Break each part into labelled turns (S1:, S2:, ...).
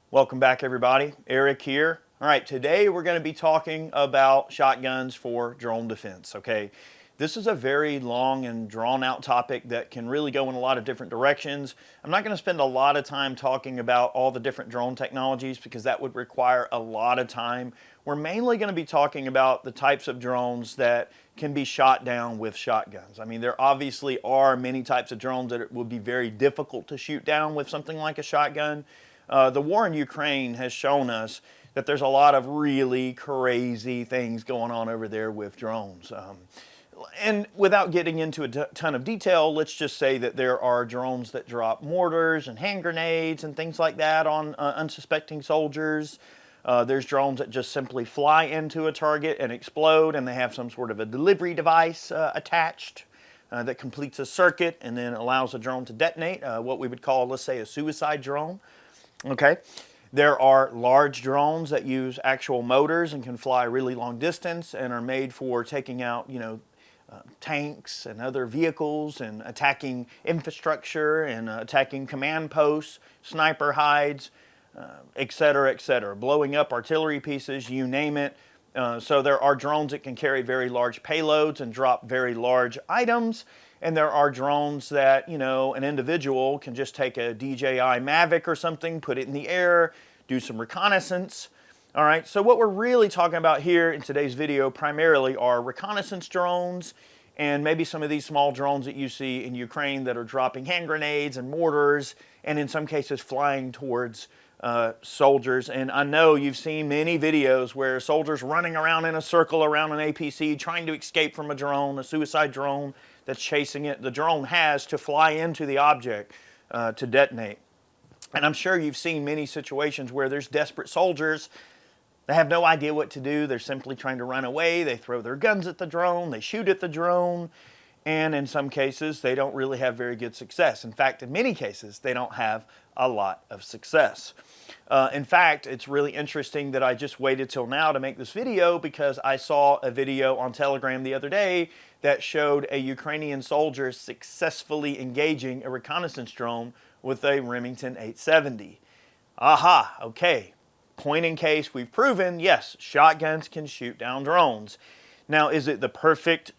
S1: Welcome back, everybody. Eric here. All right, today we're going to be talking about shotguns for drone defense, okay? This is a very long and drawn out topic that can really go in a lot of different directions. I'm not going to spend a lot of time talking about all the different drone technologies because that would require a lot of time. We're mainly going to be talking about the types of drones that can be shot down with shotguns. I mean, there obviously are many types of drones that it would be very difficult to shoot down with something like a shotgun. The war in Ukraine has shown us that there's a lot of really crazy things going on over there with drones. And without getting into a ton of detail, let's just say that there are drones that drop mortars and hand grenades and things like that on unsuspecting soldiers. There's drones that just simply fly into a target and explode, and they have some sort of a delivery device attached that completes a circuit and then allows a drone to detonate, what we would call, let's say, a suicide drone. Okay, there are large drones that use actual motors and can fly really long distance and are made for taking out, tanks and other vehicles and attacking infrastructure and attacking command posts, sniper hides, et cetera, blowing up artillery pieces, you name it. So there are drones that can carry very large payloads and drop very large items. And there are drones that, an individual can just take a DJI Mavic or something, put it in the air, do some reconnaissance. All right, so what we're really talking about here in today's video primarily are reconnaissance drones and maybe some of these small drones that you see in Ukraine that are dropping hand grenades and mortars and in some cases flying towards soldiers. And I know you've seen many videos where soldiers running around in a circle around an APC trying to escape from a drone, a suicide drone that's chasing it. The drone has to fly into the object to detonate. And I'm sure you've seen many situations where there's desperate soldiers. They have no idea what to do. They're simply trying to run away. They throw their guns at the drone. They shoot at the drone. And in some cases, they don't really have very good success. In fact, in many cases, they don't have a lot of success. In fact, it's really interesting that I just waited till now to make this video because I saw a video on Telegram the other day that showed a Ukrainian soldier successfully engaging a reconnaissance drone with a Remington 870. Aha, okay. Point in case, we've proven, yes, shotguns can shoot down drones. Now, is it the perfect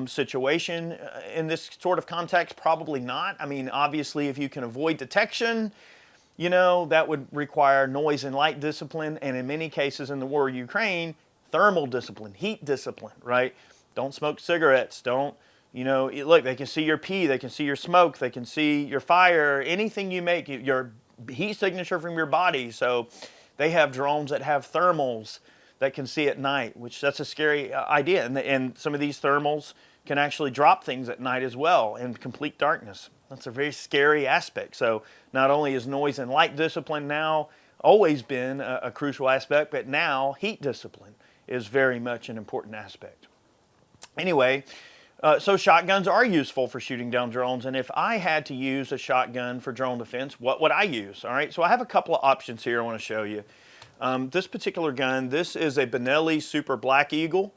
S1: situation in this sort of context? Probably not. I mean, obviously, if you can avoid detection, that would require noise and light discipline, and in many cases in the war in Ukraine, thermal discipline, heat discipline, right? Don't smoke cigarettes, don't, look, they can see your pee, they can see your smoke, they can see your fire, anything you make, your heat signature from your body. So they have drones that have thermals that can see at night, which that's a scary idea. And some of these thermals can actually drop things at night as well in complete darkness. That's a very scary aspect. So not only is noise and light discipline now always been a crucial aspect, but now heat discipline is very much an important aspect. Anyway, so shotguns are useful for shooting down drones. And if I had to use a shotgun for drone defense, what would I use? All right, so I have a couple of options here I want to show you. This particular gun, this is a Benelli Super Black Eagle.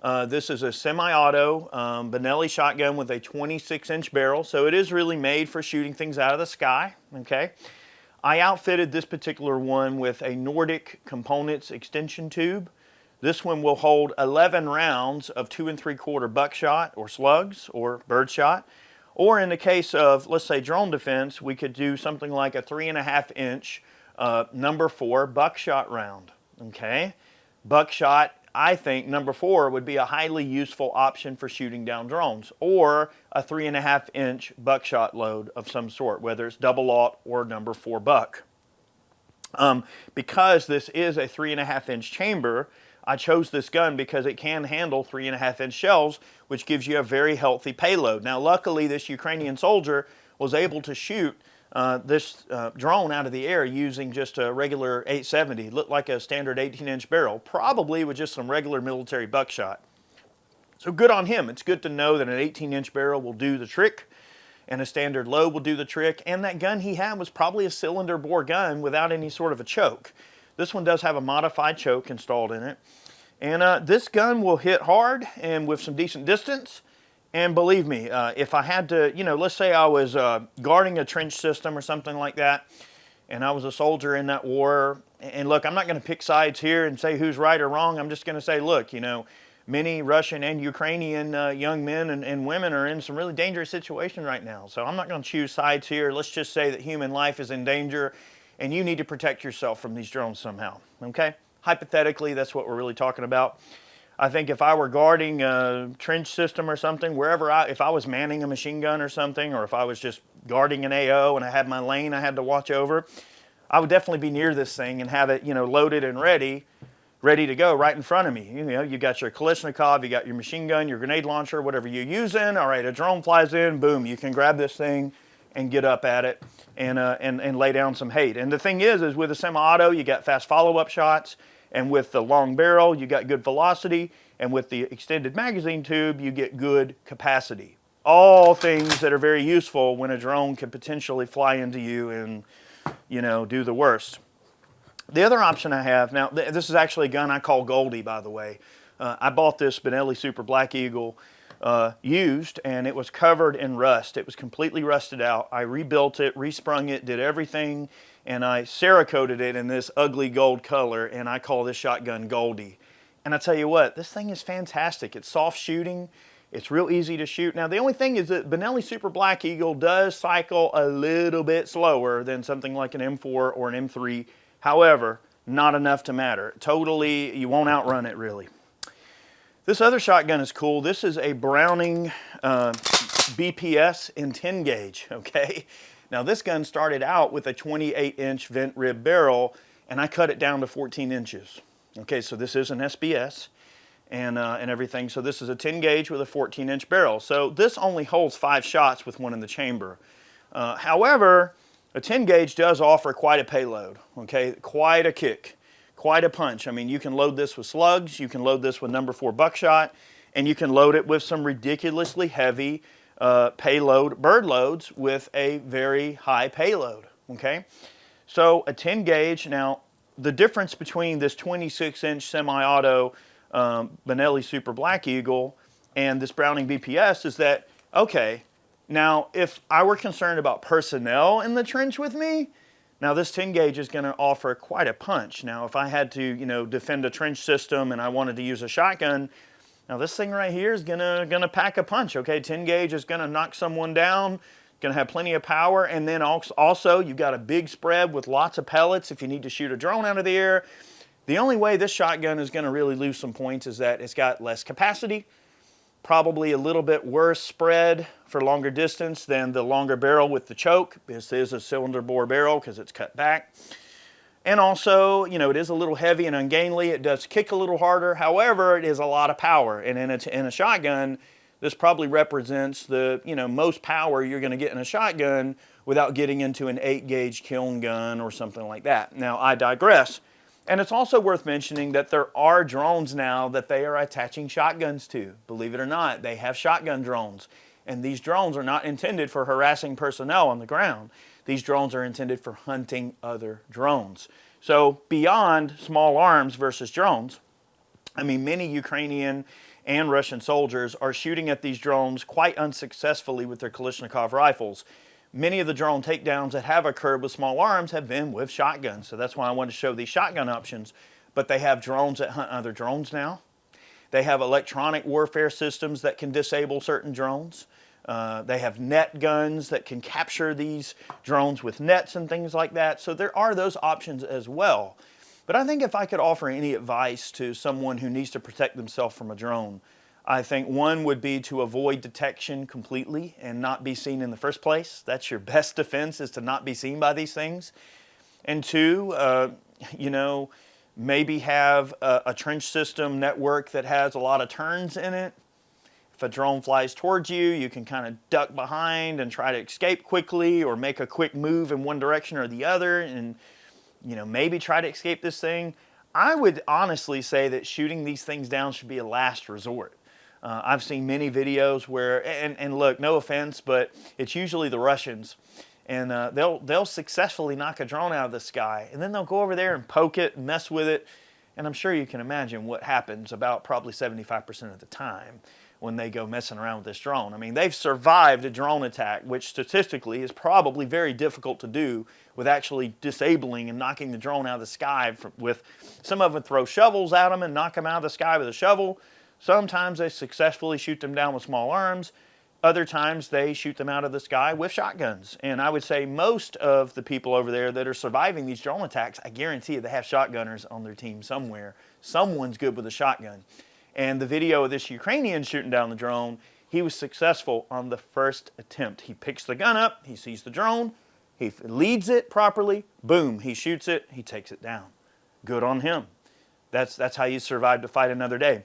S1: This is a semi-auto Benelli shotgun with a 26-inch barrel, so it is really made for shooting things out of the sky, okay? I outfitted this particular one with a Nordic Components extension tube. This one will hold 11 rounds of 2 3/4 buckshot or slugs or birdshot. Or in the case of, let's say, drone defense, we could do something like a 3.5-inch number 4 buckshot round, okay? Buckshot, I think number 4 would be a highly useful option for shooting down drones, or a 3.5-inch buckshot load of some sort, whether it's double aught or number 4 buck. Because this is a 3.5-inch chamber, I chose this gun because it can handle 3.5-inch shells, which gives you a very healthy payload. Now, luckily, this Ukrainian soldier was able to shoot this drone out of the air using just a regular 870. It looked like a standard 18-inch barrel, probably with just some regular military buckshot. So good on him. It's good to know that an 18-inch barrel will do the trick and a standard load will do the trick. And that gun he had was probably a cylinder bore gun without any sort of a choke. This one does have a modified choke installed in it. And this gun will hit hard and with some decent distance. And believe me, if I had to, let's say I was guarding a trench system or something like that, and I was a soldier in that war. And look, I'm not going to pick sides here and say who's right or wrong. I'm just going to say, look, you know, many Russian and Ukrainian young men and women are in some really dangerous situations right now. So I'm not going to choose sides here. Let's just say that human life is in danger and you need to protect yourself from these drones somehow, okay? Hypothetically, that's what we're really talking about. I think if I were guarding a trench system or something, if I was manning a machine gun or something, or if I was just guarding an AO and I had my lane I had to watch over, I would definitely be near this thing and have it, you know, loaded and ready to go right in front of me. You know, you got your Kalashnikov, you got your machine gun, your grenade launcher, whatever you're using. All right, a drone flies in, boom, you can grab this thing and get up at it and lay down some hate. And the thing is with a semi-auto, you got fast follow-up shots, and with the long barrel, you got good velocity, and with the extended magazine tube, you get good capacity. All things that are very useful when a drone could potentially fly into you and, you know, do the worst. The other option I have, now this is actually a gun I call Goldie, by the way. I bought this Benelli Super Black Eagle used, and it was covered in rust. It was completely rusted out. I rebuilt it, resprung it, did everything, and I Cerakoted it in this ugly gold color, and I call this shotgun Goldie. And I tell you what, this thing is fantastic. It's soft shooting. It's real easy to shoot. Now, the only thing is that Benelli Super Black Eagle does cycle a little bit slower than something like an M4 or an M3. However, not enough to matter. Totally, you won't outrun it, really. This other shotgun is cool. This is a Browning BPS in 10 gauge, okay? Now, this gun started out with a 28-inch vent rib barrel, and I cut it down to 14 inches. Okay, so this is an SBS and everything. So this is a 10 gauge with a 14-inch barrel. So this only holds 5 shots with one in the chamber. However, a 10 gauge does offer quite a payload, okay? Quite a kick, quite a punch. I mean, you can load this with slugs, you can load this with number 4 buckshot, and you can load it with some ridiculously heavy payload bird loads with a very high payload, okay? So a 10 gauge, now the difference between this 26-inch semi-auto Benelli Super Black Eagle and this Browning BPS is that, okay, now if I were concerned about personnel in the trench with me, now this 10 gauge is going to offer quite a punch. Now if I had to, you know, defend a trench system and I wanted to use a shotgun, now this thing right here is gonna pack a punch, okay? 10 gauge is gonna knock someone down, gonna have plenty of power, and then also you've got a big spread with lots of pellets if you need to shoot a drone out of the air. The only way this shotgun is gonna really lose some points is that it's got less capacity, probably a little bit worse spread for longer distance than the longer barrel with the choke. This is a cylinder bore barrel because it's cut back. And also, you know, it is a little heavy and ungainly. It does kick a little harder. However, it is a lot of power. And in a shotgun, this probably represents the, you know, most power you're going to get in a shotgun without getting into an 8-gauge kiln gun or something like that. Now, I digress. And it's also worth mentioning that there are drones now that they are attaching shotguns to. Believe it or not, they have shotgun drones. And these drones are not intended for harassing personnel on the ground. These drones are intended for hunting other drones. So beyond small arms versus drones, I mean, many Ukrainian and Russian soldiers are shooting at these drones quite unsuccessfully with their Kalashnikov rifles. Many of the drone takedowns that have occurred with small arms have been with shotguns. So that's why I wanted to show these shotgun options. But they have drones that hunt other drones now. They have electronic warfare systems that can disable certain drones. They have net guns that can capture these drones with nets and things like that. So there are those options as well. But I think if I could offer any advice to someone who needs to protect themselves from a drone, I think one would be to avoid detection completely and not be seen in the first place. That's your best defense, is to not be seen by these things. And two, you know, maybe have a trench system network that has a lot of turns in it. If a drone flies towards you, you can kind of duck behind and try to escape quickly, or make a quick move in one direction or the other and, you know, maybe try to escape this thing. I would honestly say that shooting these things down should be a last resort. I've seen many videos where, and look, no offense, but it's usually the Russians, and they'll successfully knock a drone out of the sky, and then they'll go over there and poke it and mess with it, and I'm sure you can imagine what happens about probably 75% of the time. when they go messing around with this drone. I mean, they've survived a drone attack, which statistically is probably very difficult to do with actually disabling and knocking the drone out of the sky. With some of them throw shovels at them and knock them out of the sky with a shovel. Sometimes they successfully shoot them down with small arms. Other times they shoot them out of the sky with shotguns. And I would say most of the people over there that are surviving these drone attacks, I guarantee you they have shotgunners on their team somewhere. Someone's good with a shotgun. And the video of this Ukrainian shooting down the drone, he was successful on the first attempt. He picks the gun up, he sees the drone, he leads it properly, boom, he shoots it, he takes it down. Good on him. That's how you survive to fight another day.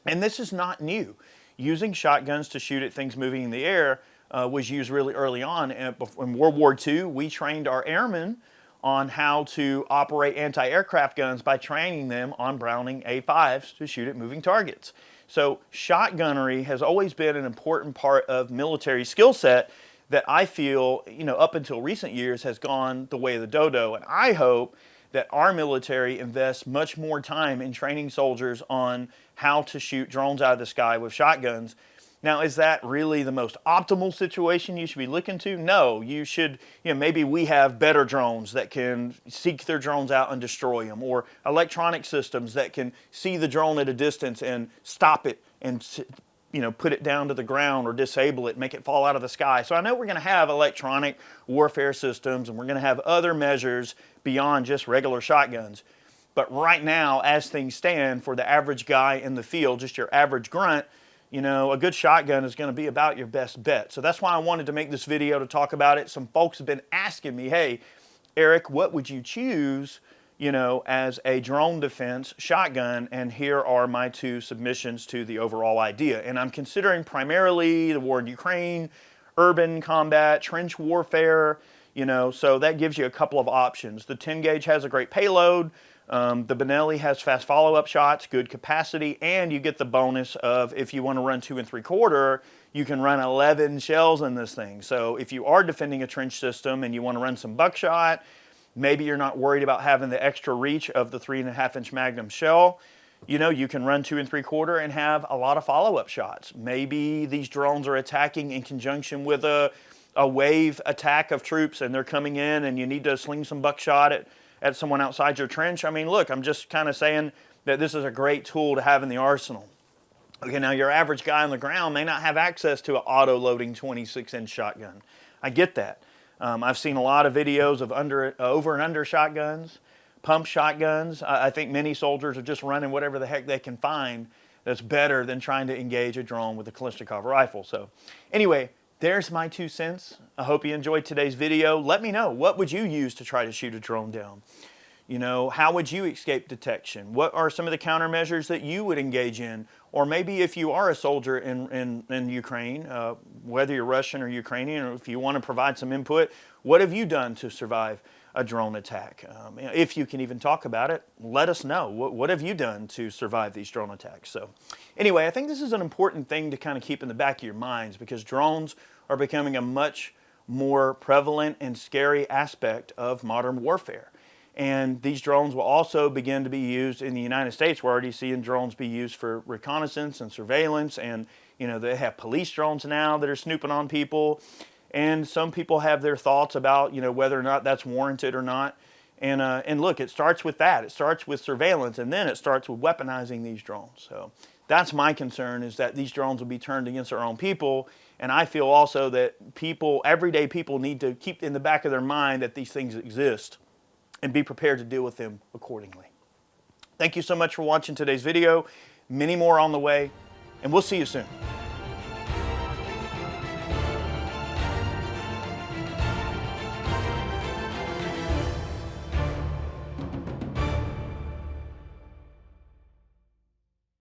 S1: And this is not new. Using shotguns to shoot at things moving in the air was used really early on. In World War II, we trained our airmen on how to operate anti-aircraft guns by training them on Browning A5s to shoot at moving targets. So shotgunnery has always been an important part of military skill set that I feel, up until recent years has gone the way of the dodo. And I hope that our military invests much more time in training soldiers on how to shoot drones out of the sky with shotguns. Now, is that really the most optimal situation you should be looking to? No, you should, maybe we have better drones that can seek their drones out and destroy them, or electronic systems that can see the drone at a distance and stop it and, put it down to the ground or disable it, make it fall out of the sky. So I know we're going to have electronic warfare systems and we're going to have other measures beyond just regular shotguns. But right now, as things stand, for the average guy in the field, just your average grunt, a good shotgun is going to be about your best bet. So that's why I wanted to make this video to talk about it. Some folks have been asking me, hey, Eric, what would you choose, as a drone defense shotgun? And here are my two submissions to the overall idea. And I'm considering primarily the war in Ukraine, urban combat, trench warfare, so that gives you a couple of options. The 10 gauge has a great payload. The Benelli has fast follow-up shots, good capacity, and you get the bonus of, if you want to run 2 3/4, you can run 11 shells in this thing. So if you are defending a trench system and you want to run some buckshot, maybe you're not worried about having the extra reach of the 3.5-inch Magnum shell, you can run 2 3/4 and have a lot of follow-up shots. Maybe these drones are attacking in conjunction with a wave attack of troops and they're coming in and you need to sling some buckshot at someone outside your trench. I mean, look, I'm just kind of saying that this is a great tool to have in the arsenal. Okay, now your average guy on the ground may not have access to an auto-loading 26-inch shotgun. I get that. I've seen a lot of videos of over and under shotguns, pump shotguns. I think many soldiers are just running whatever the heck they can find that's better than trying to engage a drone with a Kalashnikov rifle. So anyway, there's my 2 cents. I hope you enjoyed today's video. Let me know, what would you use to try to shoot a drone down? How would you escape detection? What are some of the countermeasures that you would engage in? Or maybe if you are a soldier in Ukraine, whether you're Russian or Ukrainian, or if you want to provide some input, what have you done to survive a drone attack? If you can even talk about it, let us know. What have you done to survive these drone attacks? So anyway, I think this is an important thing to kind of keep in the back of your minds, because drones are becoming a much more prevalent and scary aspect of modern warfare. And these drones will also begin to be used in the United States. We're already seeing drones be used for reconnaissance and surveillance, and they have police drones now that are snooping on people. And some people have their thoughts about whether or not that's warranted or not. And look, it starts with that. It starts with surveillance, and then it starts with weaponizing these drones. So that's my concern, is that these drones will be turned against our own people. And I feel also that everyday people need to keep in the back of their mind that these things exist and be prepared to deal with them accordingly. Thank you so much for watching today's video. Many more on the way, and we'll see you soon.